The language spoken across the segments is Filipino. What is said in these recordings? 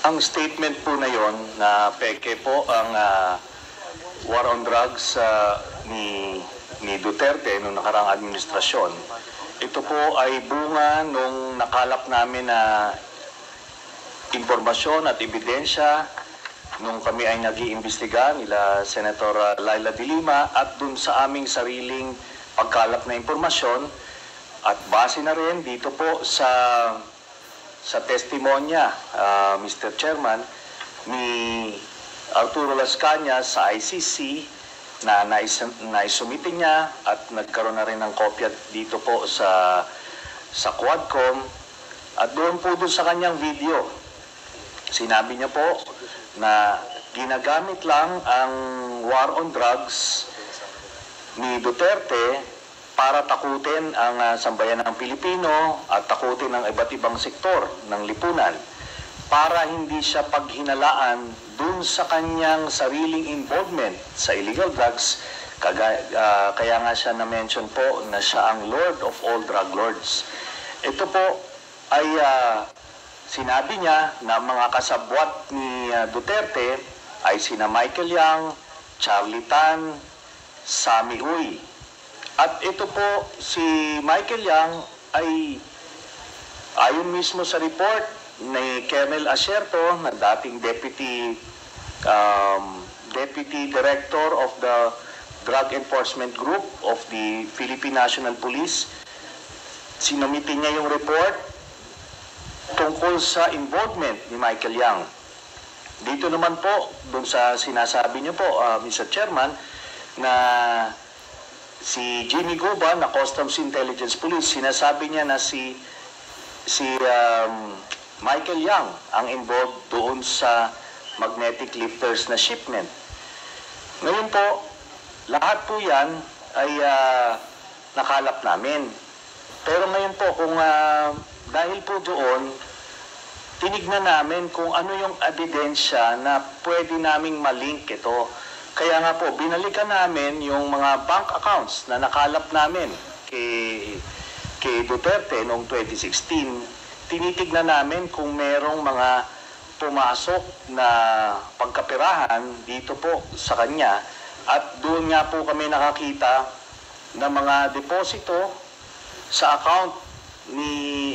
Ang statement po na yon na peke po ang war on drugs ni Duterte noong nakarang administrasyon. Ito po ay bunga nung nakalap namin na impormasyon at ebidensya nung kami ay nag-iimbestiga nila Senator Laila de Lima at dun sa aming sariling pagkalap na impormasyon at base na rin dito po sa testimonya, Mr. Chairman, ni Arturo Las Cañas sa ICC na naisumite niya at nagkaroon na rin ng kopya dito po sa Quadcom at doon po sa kanyang video. Sinabi niya po na ginagamit lang ang war on drugs ni Duterte para takutin ang sambayan ng Pilipino at takutin ang iba't ibang sektor ng lipunan para hindi siya paghinalaan dun sa kanyang sariling involvement sa illegal drugs. Kaya nga siya na-mention po na siya ang Lord of all drug lords. Ito po ay sinabi niya na mga kasabwat ni Duterte ay sina Michael Yang, Charlie Tan, Sammy Uy. At ito po si Michael Yang ay ayon mismo sa report ni Colonel Asierto na dating Deputy Director of the Drug Enforcement Group of the Philippine National Police. Sinumite niya yung report tungkol sa involvement ni Michael Yang. Dito naman po, dun sa sinasabi niyo po, Mr. Chairman, na si Jimmy Guba na Customs Intelligence Police, sinasabi niya na si Michael Yang ang involved doon sa magnetic lifters na shipment. Ngayon po, lahat po yan ay nakalap namin. Pero ngayon po, kung dahil po doon, tinignan namin kung ano yung ebidensya na pwede naming malink ito. Kaya nga po, binalikan namin yung mga bank accounts na nakalap namin kay Duterte noong 2016. Tinitignan namin kung merong mga pumasok na pagkapirahan dito po sa kanya. At doon nga po kami nakakita ng mga deposito sa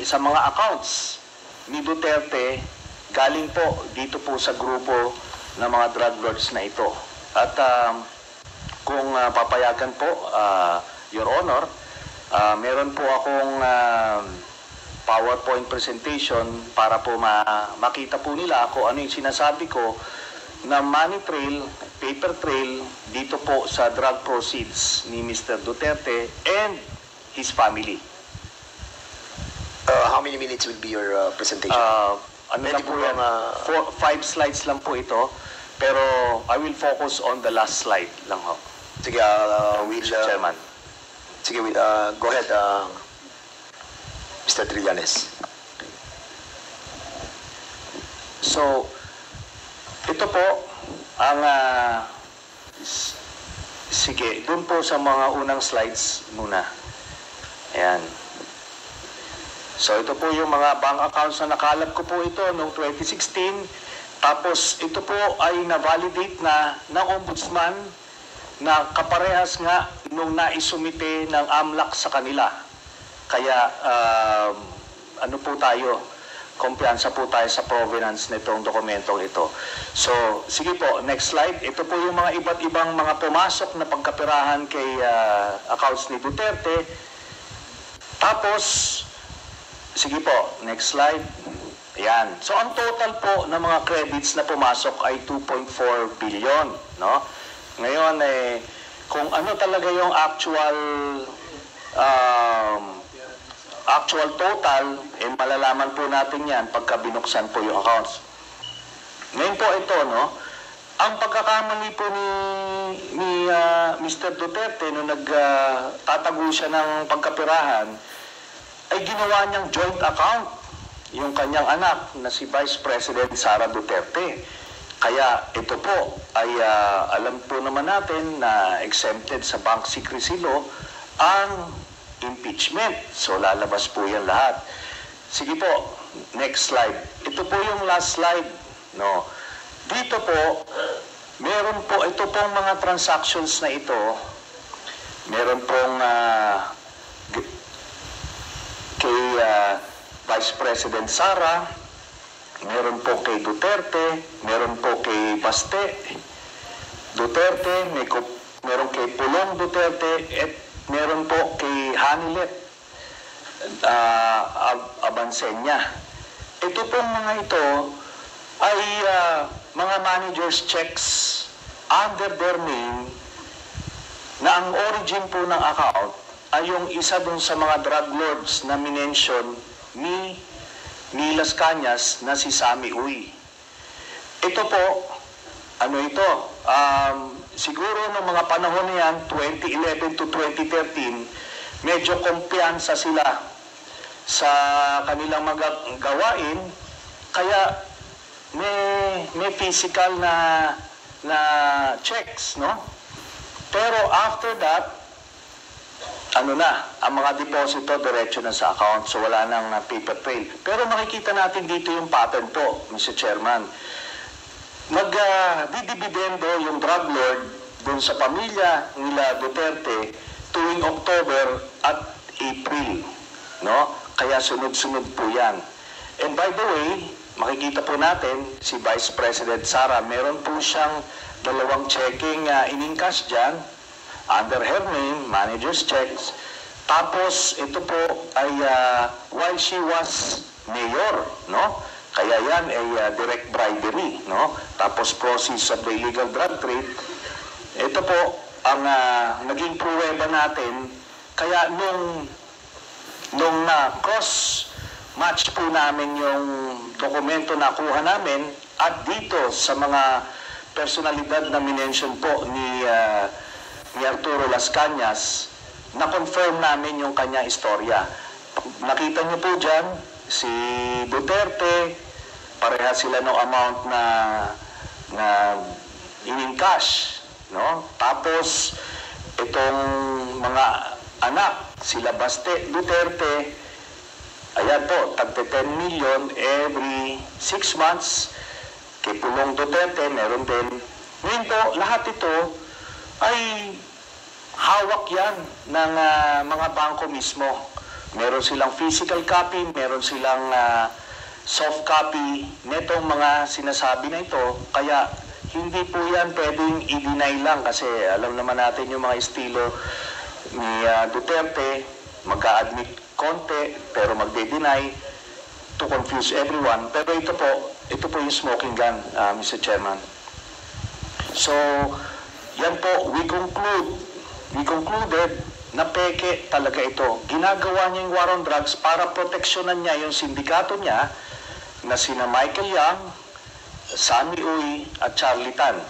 sa mga accounts ni Duterte galing po dito po sa grupo ng mga drug lords na ito. At kung papayagan po, Your Honor, meron po akong PowerPoint presentation para po makita po nila kung ano yung sinasabi ko na money trail, paper trail dito po sa drug proceeds ni Mr. Duterte and his family. How many minutes will be your presentation? Ano lang po yan, 5 slides lang po ito. Pero I will focus on the last slide lang ho. Sige, Mr. Chairman. Sige, go ahead, Mr. Trillanes. So, ito po ang sige, dun po sa mga unang slides muna. Ayan. So, ito po yung mga bank accounts na nakalap ko po ito noong 2016. Tapos ito po ay na-validate na ng Ombudsman na kaparehas nga nung naisumite ng AMLAC sa kanila. Kaya ano po tayo, kumpiyansa po tayo sa provenance nitong dokumentong ito. So, sige po, next slide. Ito po yung mga iba't ibang mga pumasok na pagkapirahan kay accounts ni Duterte. Tapos, sige po, next slide. Ayan. So, ang total po ng mga credits na pumasok ay 2.4 billion, no? Ngayon, kung ano talaga yung actual total, malalaman po natin yan pagka binuksan po yung accounts. Ngayon po ito, no? Ang pagkakamali po ni Mr. Duterte nung nagtatago siya ng pagkapirahan, ay ginawa niyang joint account yung kanyang anak na si Vice President Sara Duterte. Kaya ito po ay alam po naman natin na exempted sa bank secrecy law ang impeachment. So lalabas po yan lahat. Sige po, next slide. Ito po yung last slide No. Dito po, meron po, ito pong mga transactions na ito, meron pong kay Vice President Sara, meron po kay Duterte, meron po kay Baste Duterte, meron kay Pulong Duterte, at meron po kay Hanilet Abansenya. Ito pong mga ito ay mga managers checks under their name na ang origin po ng account ay yung isa dun sa mga drug lords na minention ni Las Cañas na si Sammy Uy. Ito po, ano ito? Siguro noong mga panahon na yan, 2011 to 2013, medyo kumpiyansa sila sa kanilang mga gawain, kaya may physical na checks, no? Pero after that, ang mga deposito diretso na sa account, so wala nang paper trail. Pero makikita natin dito yung pattern po, Mr. Chairman. Nagdidibidendo yung drug lord dun sa pamilya nila Duterte tuwing October at April, no? Kaya sunod-sunod po yan. And by the way, makikita po natin si Vice President Sara, meron po siyang 2 checking in-encash dyan under her name, manager's checks. Tapos ito po ay while she was mayor, no? Kaya yan ay direct bribery, no? Tapos proceeds of the illegal drug trade. Ito po ang naging pruweba natin. Kaya nung cross match po namin yung dokumento na kuha namin at dito sa mga personalidad na minention po ni Arturo Las Cañas, na-confirm namin yung kanya istorya. Nakita niyo po dyan, si Duterte, pareha sila ng amount na in-encash, no? Tapos, itong mga anak, sila Baste Duterte, ayan po, tagte 10 million every 6 months. Kay Pulong Duterte, meron din. Ngayon po, lahat ito ay hawak yan ng mga bangko mismo. Meron silang physical copy, meron silang soft copy netong mga sinasabi na ito. Kaya hindi po yan pwedeng i-deny lang kasi alam naman natin yung mga estilo ni Duterte, magka-admit konti pero magde-deny to confuse everyone. Pero ito po yung smoking gun, Mr. Chairman. So, yan po, we concluded na peke talaga ito. Ginagawa niya yung war on drugs para proteksyonan niya yung sindikato niya na sina Michael Yang, Sammy Uy at Charlie Tan.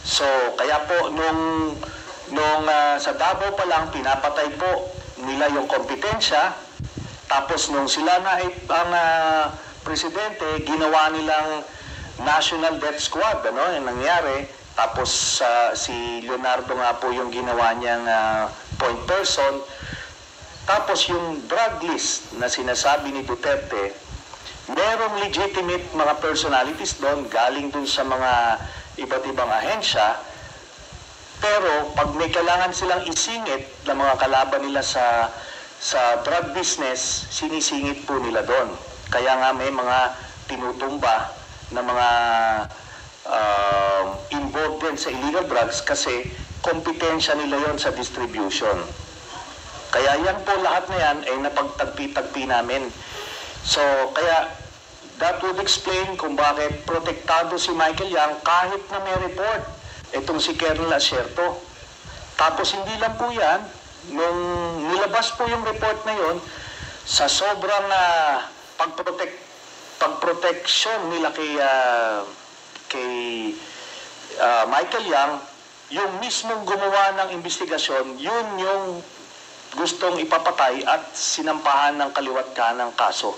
So, kaya po nung sa Davao pa lang pinapatay po nila yung kompetensya. Tapos nung sila na ang presidente, ginawa nilang National Death Squad, yung nangyari. Tapos si Leonardo nga po yung ginawa niyang point person. Tapos yung drug list na sinasabi ni Duterte, merong legitimate mga personalities doon, galing doon sa mga iba't ibang ahensya. Pero pag may kailangan silang isingit na mga kalaban nila sa drug business, sinisingit po nila doon. Kaya nga may mga tinutumba na mga involved din sa illegal drugs kasi kompetensya nila yon sa distribution. Kaya yan po lahat na yan ay napagtagpi-tagpi namin. So, kaya that would explain kung bakit protektado si Michael Yang kahit na may report itong si Colonel Acerto. Tapos hindi lang po yan, nung nilabas po yung report na yon, sa sobrang pagproteksyon nila kay Michael Yang, yung mismong gumawa ng investigasyon, yun yung gustong ipapatay at sinampahan ng kaliwat kanang kaso.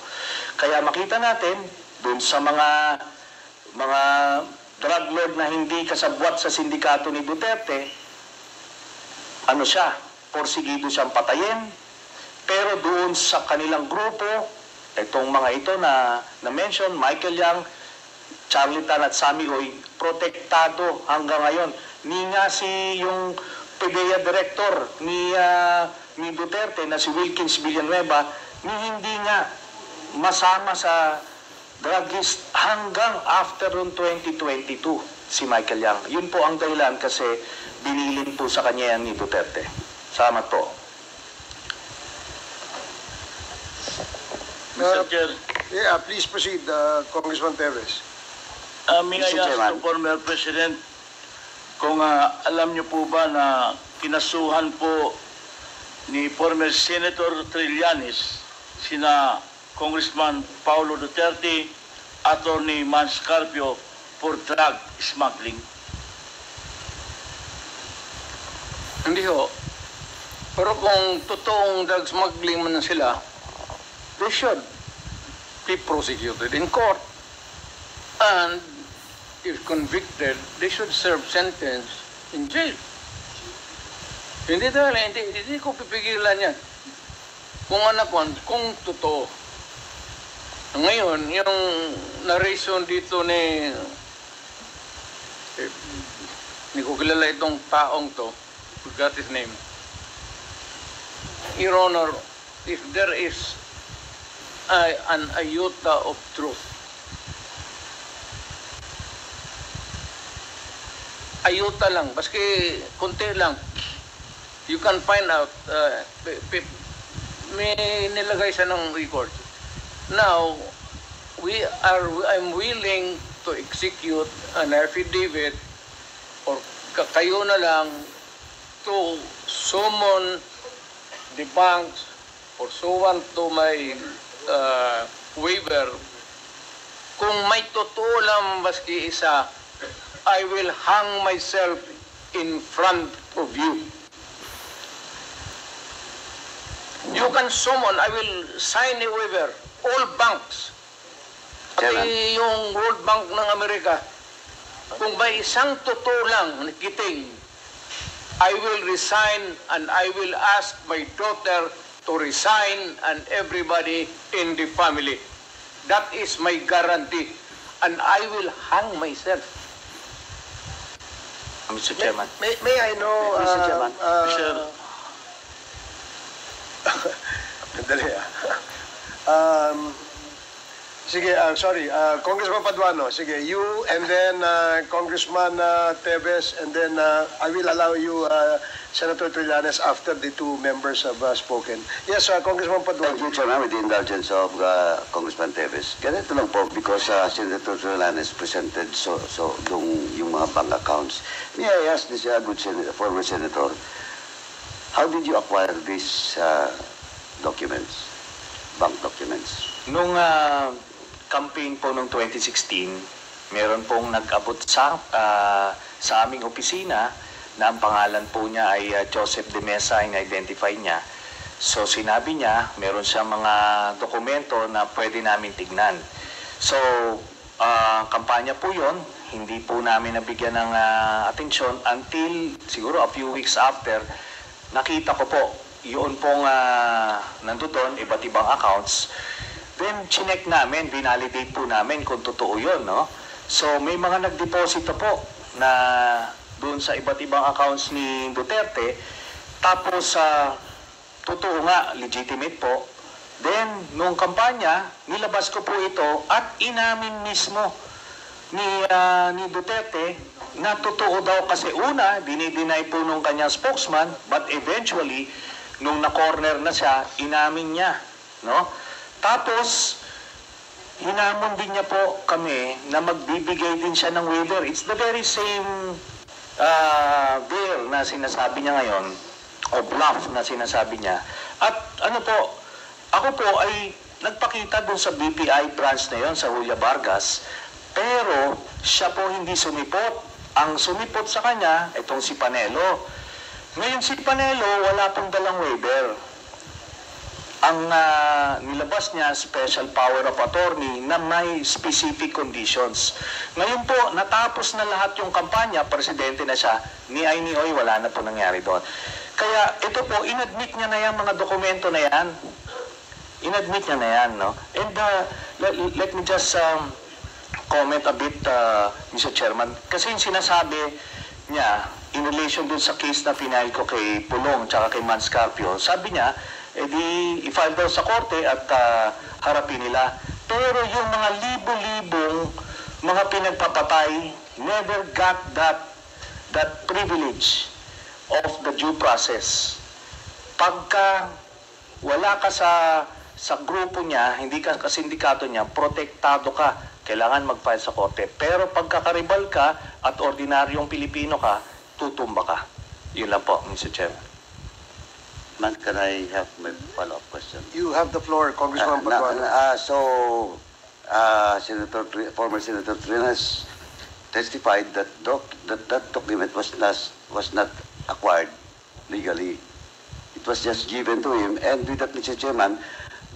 Kaya makita natin dun sa mga drug lord na hindi kasabwat sa sindikato ni Duterte, porsigido siyang patayin. Pero doon sa kanilang grupo, itong mga ito na mention, Michael Yang, Charlie Tan at Sammy Oy, protektado hanggang ngayon. Ni nga si yung PDEA director ni Duterte na si Wilkins Villanueva, ni hindi nga masama sa drug list hanggang after noong 2022 si Michael Yang. Yun po ang dahilan kasi binilin po sa kanya yan ni Duterte. Salamat po. Mr. Chair, Yeah, please proceed, Congressman Teves. may I Mr. ask Chairman. the former President kung alam niyo po ba na kinasuhan po ni former Senator Trillanes sina Congressman Paulo Duterte, Attorney Mans Carpio for drug smuggling? Hindi ho. Pero kung totoong drug smuggling man sila, they should be prosecuted in court. And if convicted, they should serve sentence in jail. Hindi ko pipigilan yan. Kung kung totoo. Ngayon, yung narration dito ni ko kilala itong taong to, forgot his name. Your Honor, if there is an iota of truth, ayuta lang, baski konti lang, you can find out, may nilagay siya ng record. Now, I'm willing to execute an affidavit or kayo na lang to summon the banks or someone to my waiver. Kung may totoo lang maski isa, I will hang myself in front of you. You can summon, I will sign a waiver, all banks. Pati yung World Bank ng Amerika, kung may isang totoo lang nakiting, I will resign and I will ask my daughter to resign and everybody in the family. That is my guarantee. And I will hang myself. Mr. Chairman. May I know, Mr. Chairman. Dali sige, sorry, Congressman Paduano, sige, you and then Congressman Teves, and then I will allow you, Senator Trillanes, after the two members have spoken. Yes, Congressman Thank Paduano. you, Chairman, with the indulgence of Congressman Teves. Ganito lang po, because Senator Trillanes presented yung mga bank accounts. May I ask this good former Senator, how did you acquire these documents, bank documents? Nung campaign po noong 2016, meron pong nag-abot sa aming opisina na ang pangalan po niya ay Joseph De Mesa, in-identify niya. So sinabi niya, meron siyang mga dokumento na pwede namin tignan. So, kampanya po yon, hindi po namin nabigyan ng atensyon until siguro a few weeks after, nakita ko po, yun pong nandoon, iba't ibang accounts. Then, chinek namin, binalidate po namin kung totoo yun, no? So, may mga nagdeposito po na doon sa iba't ibang accounts ni Duterte. Tapos, totoo nga, legitimate po. Then, nung kampanya, nilabas ko po ito at inamin mismo ni Duterte na totoo daw kasi una, dinideny po nung kanyang spokesman, but eventually, nung na-corner na siya, inamin niya, no? Tapos, hinamon din niya po kami na magbibigay din siya ng waiver. It's the very same bill na sinasabi niya ngayon, o bluff na sinasabi niya. At ano po, ako po ay nagpakita dun sa BPI branch na yon sa Julia Vargas, pero siya po hindi sumipot. Ang sumipot sa kanya, itong si Panelo. Ngayon si Panelo, wala pong dalang waiver. Ang nilabas niya, special power of attorney na may specific conditions. Ngayon po, natapos na lahat yung kampanya, presidente na siya, ni Ay ni Oy, wala na po nangyari doon. Kaya ito po, inadmit niya na yung mga dokumento na yan. Inadmit niya na yan, no? And let me just comment a bit, Mr. Chairman. Kasi yung sinasabi niya, in relation dun sa case na final ko kay Pulong tsaka kay Mans Carpio, sabi niya, i-file daw sa korte at harapin nila. Pero yung mga libo-libong mga pinagpapatay never got that privilege of the due process. Pagka wala ka sa grupo niya, hindi ka sa sindikato niya, protektado ka, kailangan mag-file sa korte. Pero pagkakaribal ka at ordinaryong Pilipino ka, tutumba ka. Yun lang po, Mr. Chairman. Man, can I have my follow-up question? You have the floor, Congressman Paduano. Former Senator Trillanes testified that that document was not acquired legally. It was just given to him. And with that, Mr. Chairman,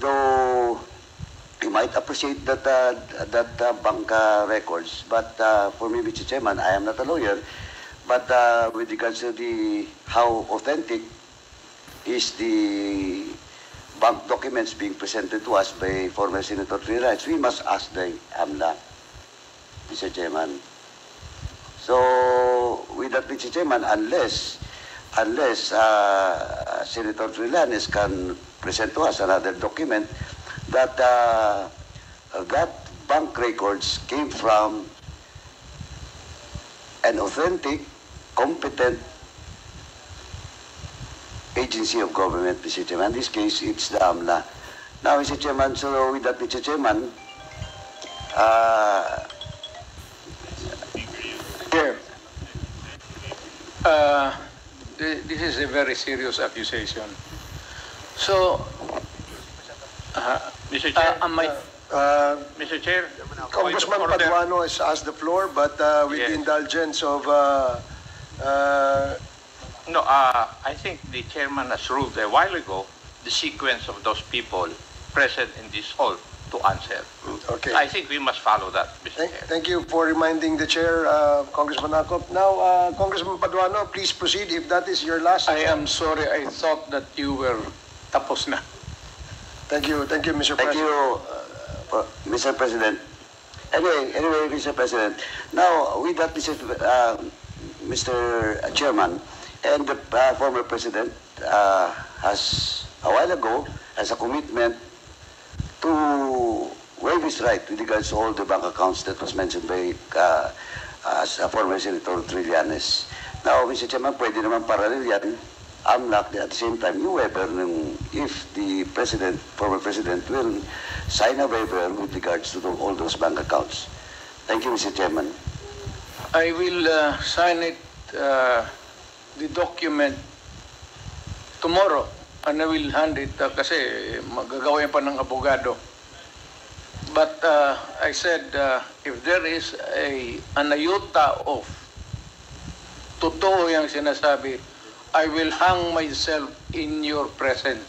though you might appreciate that bank records, but for me, Mr. Chairman, I am not a lawyer. But with regards to how authentic is the bank documents being presented to us by former Senator Trillanes, we must ask the AMLA, Mr. Chairman. So, with that, Mr. Chairman, unless Senator Trillanes can present to us another document that that bank records came from an authentic, competent agency of government, Mr. Chairman. In this case, it's the AMLA. Now, Mr. Chairman, so with that, Mr. Chairman, This is a very serious accusation. So, Mr. Chair, Mr. Chair, Congressman point of order. Paduano has asked the floor, but with the Yes. indulgence of No, I think the chairman has ruled a while ago the sequence of those people present in this hall to answer. okay. I think we must follow that, Mr. Chair. Thank you for reminding the chair, Congressman Acop. Now, Congressman Paduano, please proceed if that is your last. I am sorry, I thought that you were tapos na. Thank you, Mr. thank President. you, Mr. President. Anyway, Mr. President, now with that, Mr. Chairman, and the former President has, a while ago, has a commitment to waive his right with regards to all the bank accounts that was mentioned by former Senator Trillanes. Now, Mr. Chairman, pwede naman parallel yan. AMLAC, at the same time, yung waiver if the former President will sign a waiver with regards to all those bank accounts. Thank you, Mr. Chairman. I will sign it, the document tomorrow, and I will hand it kasi magagawin pa ng abogado. But I said, if there is an iota of totoo yung sinasabi, I will hang myself in your presence.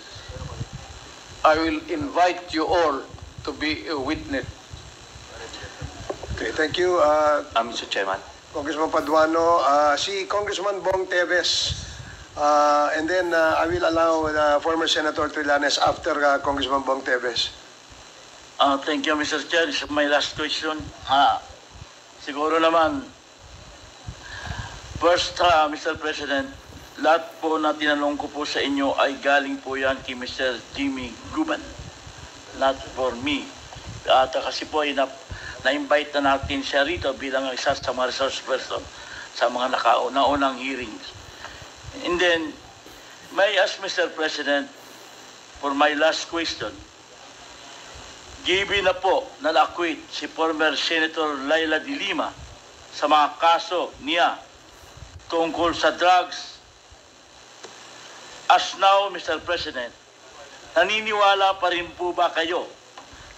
I will invite you all to be a witness. Okay, thank you, Mr. Chairman. Congressman Paduano. Si Congressman Bong Teves, and then I will allow former Senator Trillanes after Congressman Bong Teves. Thank you, Mr. Chair. This is my last question. Siguro naman, first, Mr. President, lahat po na tinanong ko po sa inyo ay galing po yan kay Mr. Jimmy Guban. Not for me. At kasi po ay na-invite na natin siya rito bilang isa sa mga resource person sa mga naunang hearings. And then, may I ask Mr. President, for my last question, given na po na na-acquit si former Senator Laila de Lima sa mga kaso niya tungkol sa drugs, as now, Mr. President, naniniwala pa rin po ba kayo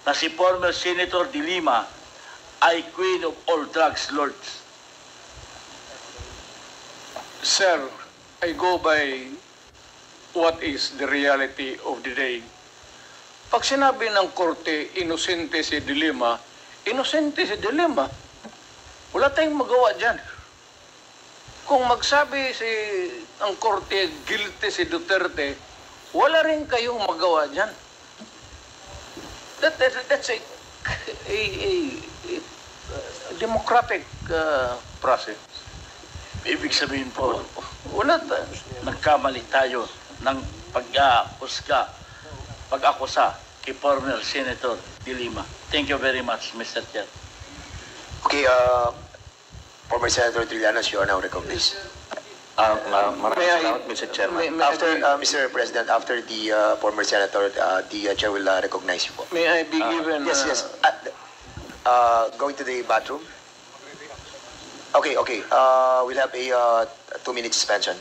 na si former Senator de Lima ay queen of all drugs lords? Sir, I go by what is the reality of the day. Pag sinabi ng korte, inosente si De Lima, inosente si De Lima. Wala tayong magawa dyan. Kung magsabi ang korte, guilty si Duterte, wala rin kayong magawa dyan. That's democratic process. Ibig sabihin po, nagkamali tayo ng pag-akusa kay former Senator De Lima. Thank you very much, Mr. Chair. Okay, former Senator Trillanes, you are now recognized. Maraming salamat, Mr. Chairman. After, Mr. President, after the former Senator, the Chair will recognize you po. May I be given... Yes, yes. Going to the bathroom? Okay, okay. We'll have a 2-minute suspension.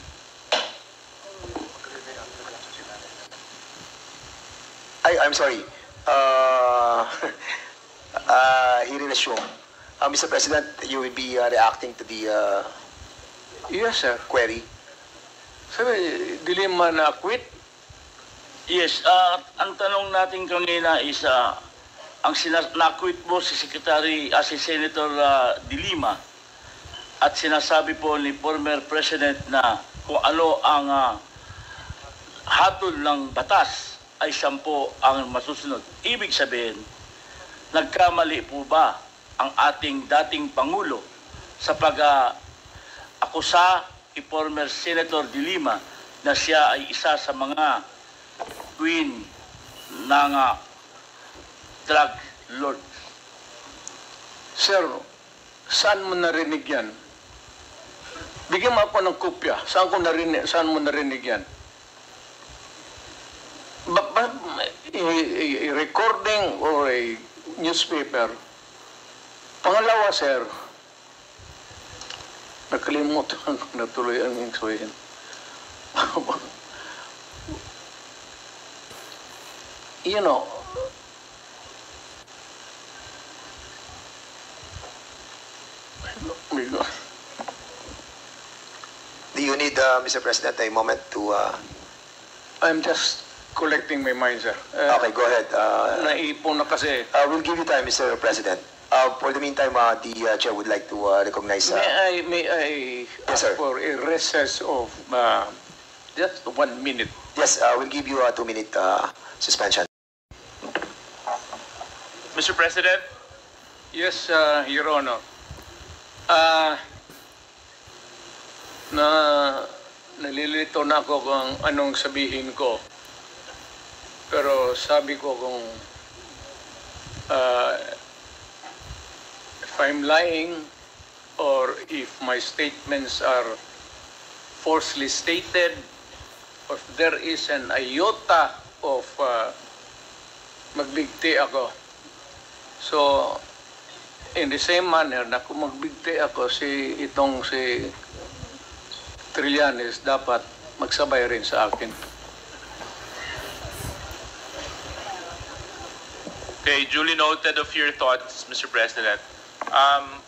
I'm sorry. Hearing assume. Mr. President, you will be reacting to the Yes, sir. query. Sabi, De Lima na quit? Yes, ang tanong natin kanina is, ang na-quit mo si si Senator De Lima at sinasabi po ni former President na kung ano ang hatol ng batas ay 10 ang masusunod. Ibig sabihin, nagkamali po ba ang ating dating Pangulo sa pag-akusa kay former Senator De Lima na siya ay isa sa mga queen ng drug lord? Sir, saan mo narinig yan? Bigyan mo ako ng kopya. Saan mo narinig yan? A recording or a newspaper. Pangalawa, sir, nakalimutan ko na tuloy ang sabihin. You know, Do you need, Mr. President, a moment to... I'm just collecting my mind, sir. Okay, go ahead. Naipon na kasi. We'll give you time, Mr. President. For the meantime, the Chair would like to recognize... May I Yes, ask sir. for a recess of just 1 minute? Yes, we'll give you a 2-minute suspension. Mr. President, Yes, Your Honor. Nalilito na ako kung anong sabihin ko. Pero sabi ko kung if I'm lying or if my statements are falsely stated or if there is an iota of magbigti ako. So, in the same manner na kung magbigti ako si Trillanes, dapat magsabay rin sa akin. okay, duly noted of your thoughts, Mr. President.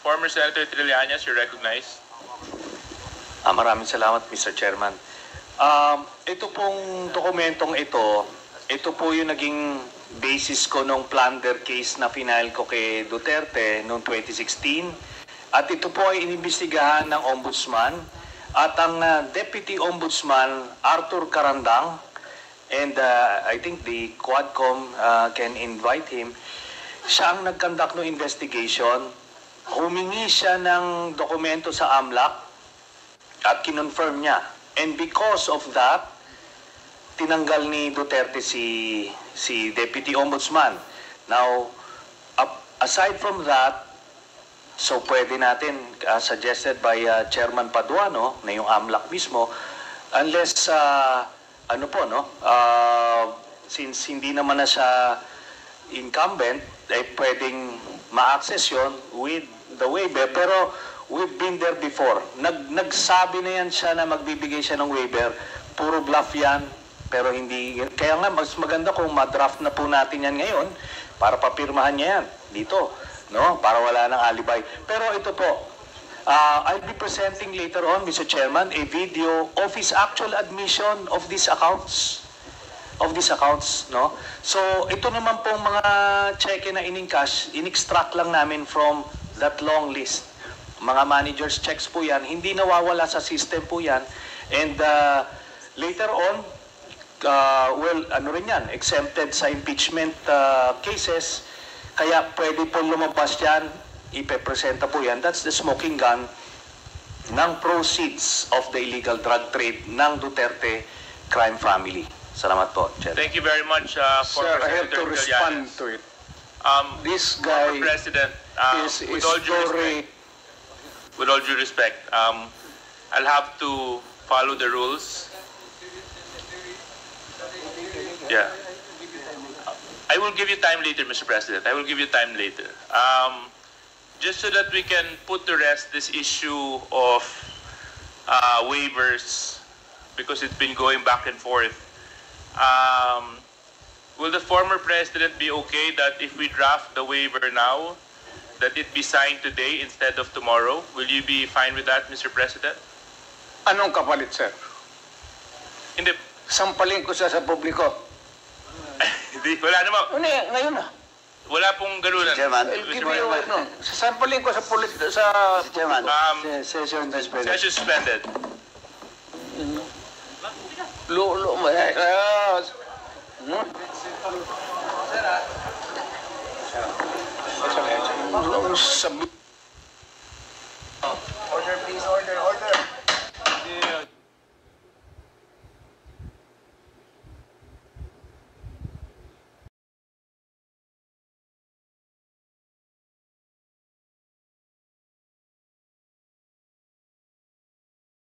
Former Senator Trillanes, you're recognized. Maraming salamat, Mr. Chairman. Ito pong dokumentong ito po yung naging basis ko nung plunder case na final ko kay Duterte noong 2016. At ito po ay inimbestigahan ng Ombudsman at ang Deputy Ombudsman Arthur Carandang, and I think the Quadcom can invite him. Siya ang nag-conduct ng investigation. Humingi siya ng dokumento sa AMLAC at kinonfirm niya. And because of that, tinanggal ni Duterte si Deputy Ombudsman. Now, aside from that, so pwede natin, suggested by Chairman Paduano, na yung AMLAC mismo, unless, since hindi naman na siya incumbent, ay pwedeng ma-access yun with the waiver. Pero we've been there before. Nagsabi na yan siya na magbibigay siya ng waiver. Puro bluff yan. Pero hindi, kaya nga mas maganda kung ma-draft na po natin yan ngayon para papirmahan niya yan dito, no? Para wala ng alibay. Pero ito po, I'll be presenting later on, Mr. Chairman, a video of his actual admission of these accounts. No? So, ito naman pong mga cheque na in-encash, in-extract lang namin from that long list. Mga managers checks po yan, hindi nawawala sa system po yan. And later on, exempted sa impeachment cases, kaya pwede po lumabas yan ipepresenta po yan. That's the smoking gun ng proceeds of the illegal drug trade ng Duterte crime family. Salamat po, Chair. Thank you very much, Sir, I have to Senator respond Trillanes. to it. This Former guy President, is with all due respect, I'll have to follow the rules. Yeah. I will give you time later, Mr. President. I will give you time later. Just so that we can put to rest this issue of waivers, because it's been going back and forth. Will the former president be okay that if we draft the waiver now, that it be signed today instead of tomorrow? Will you be fine with that, Mr. President? Anong kapalit, sir? Hindi. Sampalin ko siya sa publiko. Hindi. Wala naman. Ngayon na. Wala pong ganunan. Chairman. I'll give you, sasampalin ko sa Chairman. Session suspended. Session suspended. Sabi